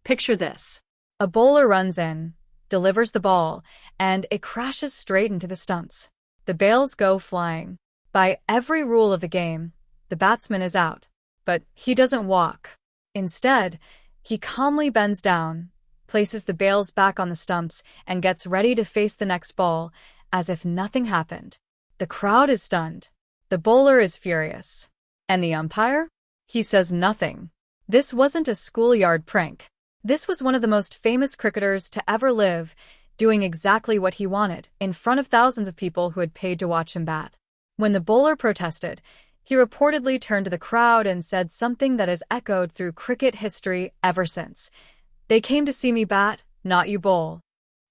Picture this. A bowler runs in, delivers the ball, and it crashes straight into the stumps. The bails go flying. By every rule of the game, the batsman is out. But he doesn't walk. Instead, he calmly bends down, places the bails back on the stumps, and gets ready to face the next ball, as if nothing happened. The crowd is stunned. The bowler is furious. And the umpire? He says nothing. This wasn't a schoolyard prank. This was one of the most famous cricketers to ever live, doing exactly what he wanted, in front of thousands of people who had paid to watch him bat. When the bowler protested, he reportedly turned to the crowd and said something that has echoed through cricket history ever since. "They came to see me bat, not you bowl."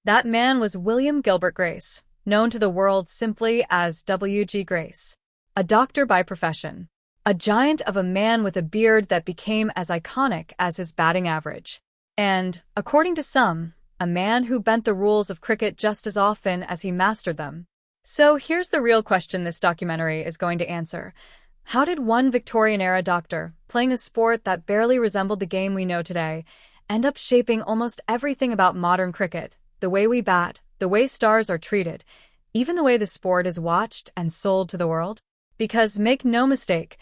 That man was William Gilbert Grace, known to the world simply as W.G. Grace. A doctor by profession. A giant of a man with a beard that became as iconic as his batting average. And, according to some, a man who bent the rules of cricket just as often as he mastered them. So here's the real question this documentary is going to answer. How did one Victorian-era doctor, playing a sport that barely resembled the game we know today, end up shaping almost everything about modern cricket? The way we bat, the way stars are treated, even the way the sport is watched and sold to the world? Because, make no mistake,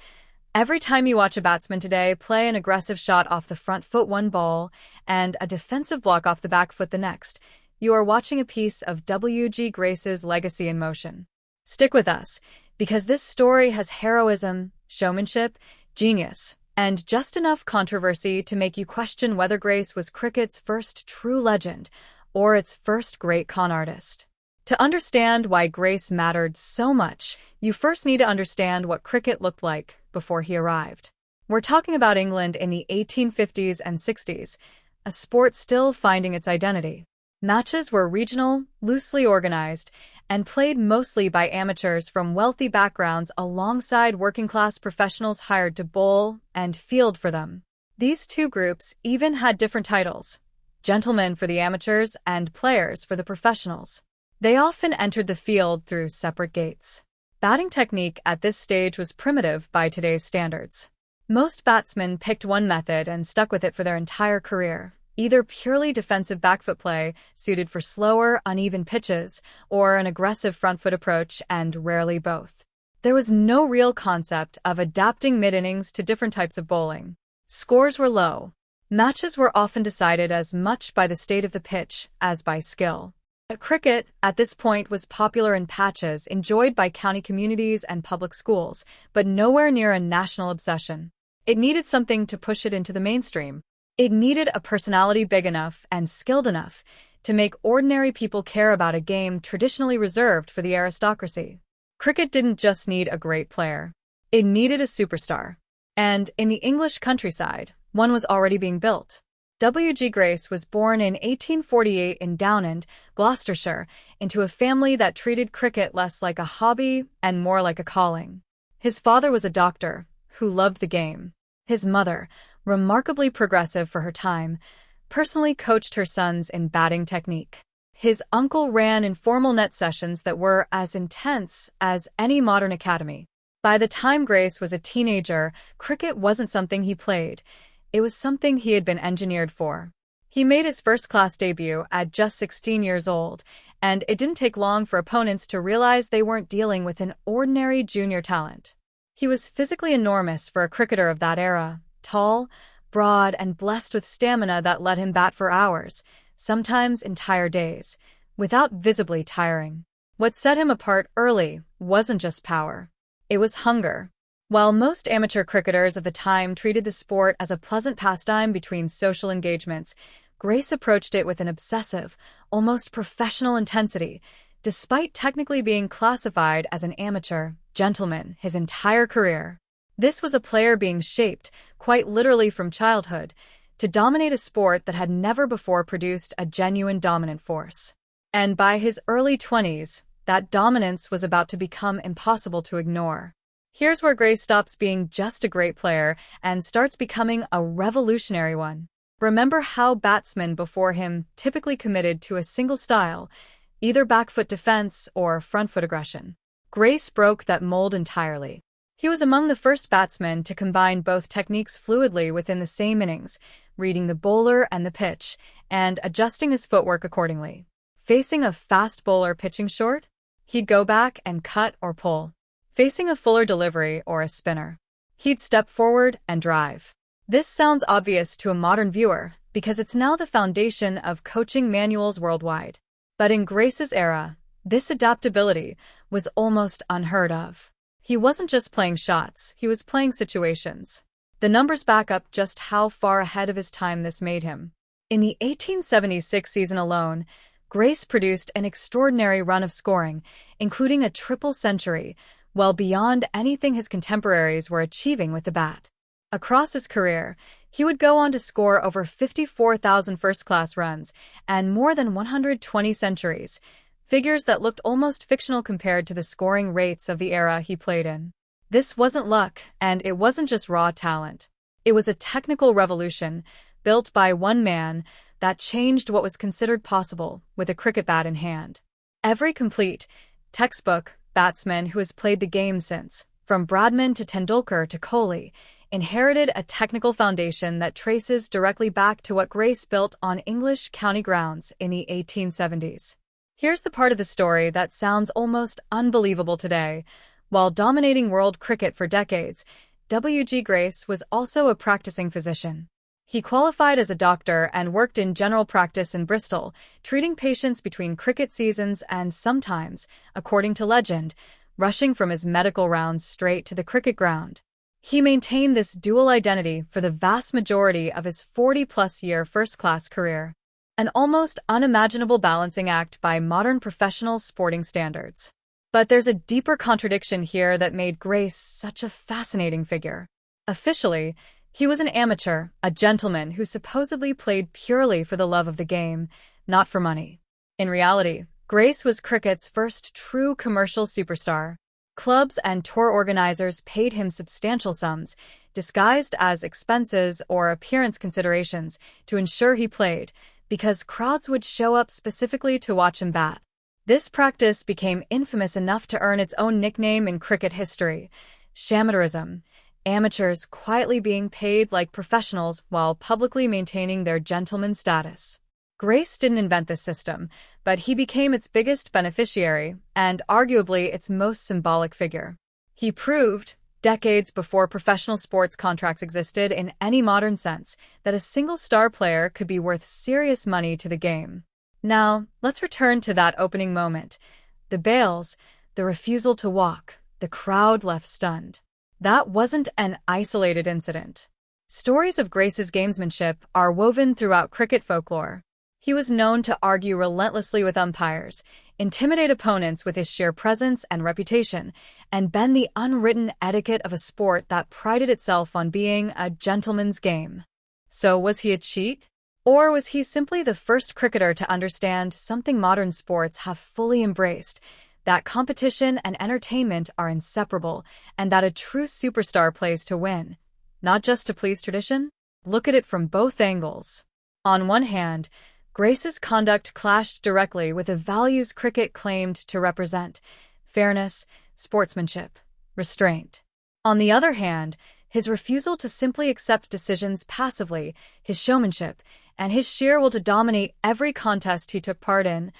every time you watch a batsman today play an aggressive shot off the front foot one ball and a defensive block off the back foot the next, you are watching a piece of W.G. Grace's legacy in motion. Stick with us, because this story has heroism, showmanship, genius, and just enough controversy to make you question whether Grace was cricket's first true legend or its first great con artist. To understand why Grace mattered so much, you first need to understand what cricket looked like before he arrived. We're talking about England in the 1850s and 60s, a sport still finding its identity. Matches were regional, loosely organized, and played mostly by amateurs from wealthy backgrounds alongside working-class professionals hired to bowl and field for them. These two groups even had different titles: gentlemen for the amateurs and players for the professionals. They often entered the field through separate gates. Batting technique at this stage was primitive by today's standards. Most batsmen picked one method and stuck with it for their entire career, either purely defensive backfoot play, suited for slower, uneven pitches, or an aggressive front-foot approach, and rarely both. There was no real concept of adapting mid-innings to different types of bowling. Scores were low. Matches were often decided as much by the state of the pitch as by skill. Cricket, at this point, was popular in patches enjoyed by county communities and public schools, but nowhere near a national obsession. It needed something to push it into the mainstream. It needed a personality big enough and skilled enough to make ordinary people care about a game traditionally reserved for the aristocracy. Cricket didn't just need a great player. It needed a superstar. And in the English countryside, one was already being built. W.G. Grace was born in 1848 in Downend, Gloucestershire, into a family that treated cricket less like a hobby and more like a calling. His father was a doctor who loved the game. His mother, remarkably progressive for her time, personally coached her sons in batting technique. His uncle ran informal net sessions that were as intense as any modern academy. By the time Grace was a teenager, cricket wasn't something he played. It was something he had been engineered for. He made his first-class debut at just 16 years old, and it didn't take long for opponents to realize they weren't dealing with an ordinary junior talent. He was physically enormous for a cricketer of that era, tall, broad, and blessed with stamina that let him bat for hours, sometimes entire days, without visibly tiring. What set him apart early wasn't just power. It was hunger. While most amateur cricketers of the time treated the sport as a pleasant pastime between social engagements, Grace approached it with an obsessive, almost professional intensity, despite technically being classified as an amateur gentleman his entire career. This was a player being shaped, quite literally from childhood, to dominate a sport that had never before produced a genuine dominant force. And by his early 20s, that dominance was about to become impossible to ignore. Here's where Grace stops being just a great player and starts becoming a revolutionary one. Remember how batsmen before him typically committed to a single style, either back foot defense or front foot aggression. Grace broke that mold entirely. He was among the first batsmen to combine both techniques fluidly within the same innings, reading the bowler and the pitch, and adjusting his footwork accordingly. Facing a fast bowler pitching short, he'd go back and cut or pull. Facing a fuller delivery or a spinner, he'd step forward and drive. This sounds obvious to a modern viewer because it's now the foundation of coaching manuals worldwide. But in Grace's era, this adaptability was almost unheard of. He wasn't just playing shots, he was playing situations. The numbers back up just how far ahead of his time this made him. In the 1876 season alone, Grace produced an extraordinary run of scoring, including a triple century, well beyond anything his contemporaries were achieving with the bat. Across his career, he would go on to score over 54,000 first-class runs and more than 120 centuries, figures that looked almost fictional compared to the scoring rates of the era he played in. This wasn't luck, and it wasn't just raw talent. It was a technical revolution, built by one man, that changed what was considered possible with a cricket bat in hand. Every complete, textbook batsman who has played the game since, from Bradman to Tendulkar to Kohli, inherited a technical foundation that traces directly back to what Grace built on English county grounds in the 1870s. Here's the part of the story that sounds almost unbelievable today. While dominating world cricket for decades, W.G. Grace was also a practicing physician. He qualified as a doctor and worked in general practice in Bristol, treating patients between cricket seasons and sometimes, according to legend, rushing from his medical rounds straight to the cricket ground. He maintained this dual identity for the vast majority of his 40-plus-year first-class career, an almost unimaginable balancing act by modern professional sporting standards. But there's a deeper contradiction here that made Grace such a fascinating figure. Officially, he was an amateur, a gentleman who supposedly played purely for the love of the game, not for money. In reality, Grace was cricket's first true commercial superstar. Clubs and tour organizers paid him substantial sums, disguised as expenses or appearance considerations, to ensure he played, because crowds would show up specifically to watch him bat. This practice became infamous enough to earn its own nickname in cricket history, shamateurism, amateurs quietly being paid like professionals while publicly maintaining their gentleman status. Grace didn't invent this system, but he became its biggest beneficiary and arguably its most symbolic figure. He proved, decades before professional sports contracts existed in any modern sense, that a single star player could be worth serious money to the game. Now, let's return to that opening moment. The bails, the refusal to walk, the crowd left stunned. That wasn't an isolated incident. Stories of Grace's gamesmanship are woven throughout cricket folklore. He was known to argue relentlessly with umpires, intimidate opponents with his sheer presence and reputation, and bend the unwritten etiquette of a sport that prided itself on being a gentleman's game. So was he a cheat? Or was he simply the first cricketer to understand something modern sports have fully embraced, that competition and entertainment are inseparable, and that a true superstar plays to win, not just to please tradition? Look at it from both angles. On one hand, Grace's conduct clashed directly with the values cricket claimed to represent: fairness, sportsmanship, restraint. On the other hand, his refusal to simply accept decisions passively, his showmanship, and his sheer will to dominate every contest he took part in,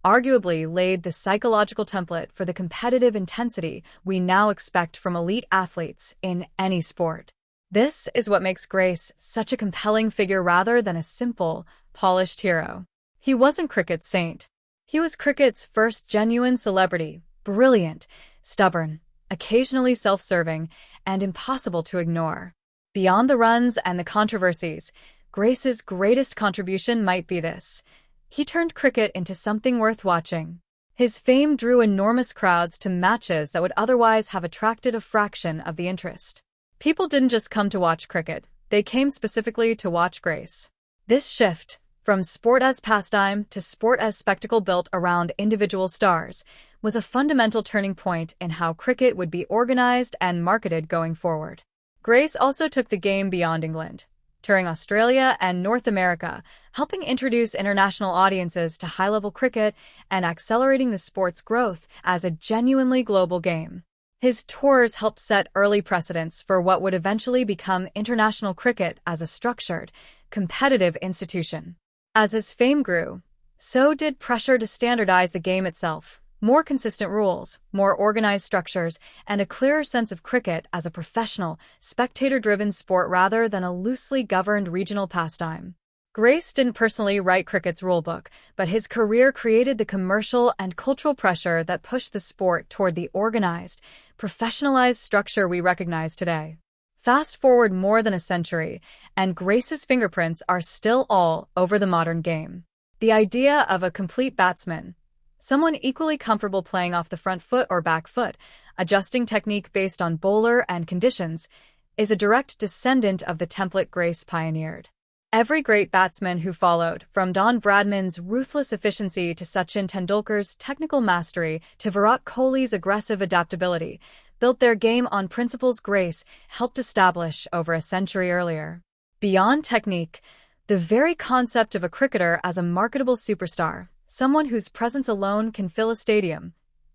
arguably laid the psychological template for the competitive intensity we now expect from elite athletes in any sport. This is what makes Grace such a compelling figure rather than a simple, polished hero. He wasn't cricket's saint. He was cricket's first genuine celebrity, brilliant, stubborn, occasionally self-serving, and impossible to ignore. Beyond the runs and the controversies, Grace's greatest contribution might be this: he turned cricket into something worth watching. His fame drew enormous crowds to matches that would otherwise have attracted a fraction of the interest. People didn't just come to watch cricket, they came specifically to watch Grace. This shift, from sport as pastime to sport as spectacle built around individual stars, was a fundamental turning point in how cricket would be organized and marketed going forward. Grace also took the game beyond England, touring Australia and North America, helping introduce international audiences to high-level cricket and accelerating the sport's growth as a genuinely global game. His tours helped set early precedents for what would eventually become international cricket as a structured, competitive institution. As his fame grew, so did pressure to standardize the game itself. More consistent rules, more organized structures, and a clearer sense of cricket as a professional, spectator-driven sport rather than a loosely governed regional pastime. Grace didn't personally write cricket's rulebook, but his career created the commercial and cultural pressure that pushed the sport toward the organized, professionalized structure we recognize today. Fast forward more than a century, and Grace's fingerprints are still all over the modern game. The idea of a complete batsman, someone equally comfortable playing off the front foot or back foot, adjusting technique based on bowler and conditions, is a direct descendant of the template Grace pioneered. Every great batsman who followed, from Don Bradman's ruthless efficiency to Sachin Tendulkar's technical mastery to Virat Kohli's aggressive adaptability, built their game on principles Grace helped establish over a century earlier. Beyond technique, the very concept of a cricketer as a marketable superstar, someone whose presence alone can fill a stadium,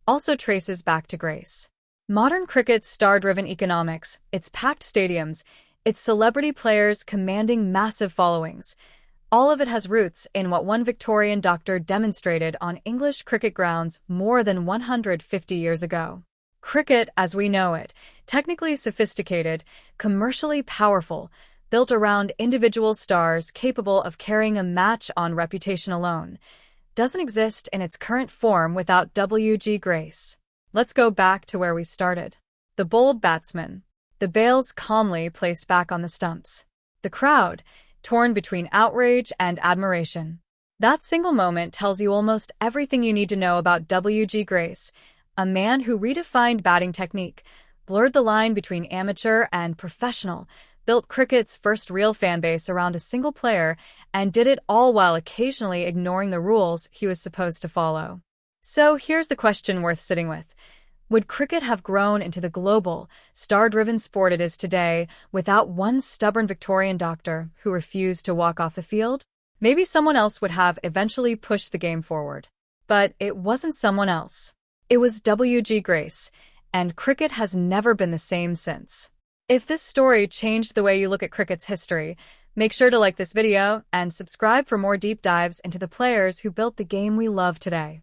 also traces back to Grace. Modern cricket's star-driven economics, its packed stadiums, its celebrity players commanding massive followings, all of it has roots in what one Victorian doctor demonstrated on English cricket grounds more than 150 years ago. Cricket, as we know it, technically sophisticated, commercially powerful, built around individual stars capable of carrying a match on reputation alone, doesn't exist in its current form without W.G. Grace. Let's go back to where we started. The bold batsman. The bails calmly placed back on the stumps. The crowd, torn between outrage and admiration. That single moment tells you almost everything you need to know about W.G. Grace, a man who redefined batting technique, blurred the line between amateur and professional, built cricket's first real fanbase around a single player, and did it all while occasionally ignoring the rules he was supposed to follow. So here's the question worth sitting with. Would cricket have grown into the global, star-driven sport it is today without one stubborn Victorian doctor who refused to walk off the field? Maybe someone else would have eventually pushed the game forward. But it wasn't someone else. It was W.G. Grace, and cricket has never been the same since. If this story changed the way you look at cricket's history, make sure to like this video and subscribe for more deep dives into the players who built the game we love today.